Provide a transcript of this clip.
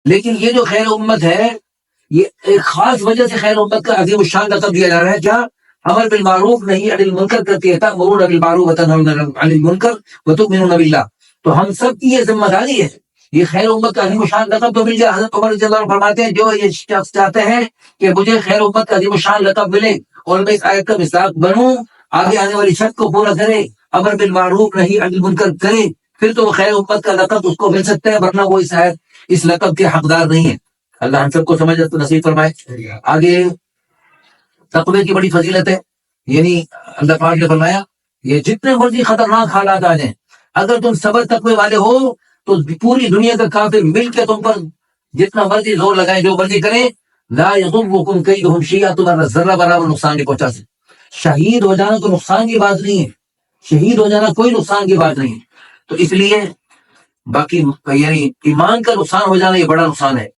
لیکن یہ جو خیر امت ہے یہ ایک خاص وجہ سے خیر امت کا عظیم الشان لقب دیا جا رہا ہے. کیا؟ امر بالمعروف نہیں عن المنکر کرتی ہے، تأمرون بالمعروف وتنہون عن المنکر وتؤمنون باللہ. تو ہم سب کی یہ ذمہ داری ہے. یہ خیر امت کا عظیم الشان لقب تو مل جائے. حضرت عمر رضی اللہ عنہ فرماتے ہیں جو یہ شخص چاہتے ہیں کہ مجھے خیر امت کا عظیم الشان لقب ملے اور میں اس آیت کا مصداق بنوں، آگے آنے والی شرط کو پورا کرے، امر بالمعروف نہیں عن المنکر کرے، پھر تو وہ خیر امت کا لقب اس کو مل سکتا ہے، ورنہ وہ اس لقب کے حقدار نہیں ہے. اللہ ہم سب کو سمجھ تو نصیب فرمائے. آگے تقوی کی بڑی فضیلت ہے. یعنی اللہ پاک نے فرمایا یہ جتنے مرضی خطرناک حالات آ جائیں، اگر تم صبر تقوی والے ہو تو پوری دنیا کا کافر مل کے تم پر جتنا مرضی زور لگائیں، جو مرضی کریں، لا یضرکم کیدہم شیئا، تمہارا ذرہ برابر نقصان نہیں پہنچا سکتے. شہید ہو جانا تو نقصان کی بات نہیں ہے، شہید ہو جانا کوئی نقصان کی بات نہیں ہے. تو اس لیے باقی یعنی ایمان کا نقصان ہو جانا یہ بڑا نقصان ہے.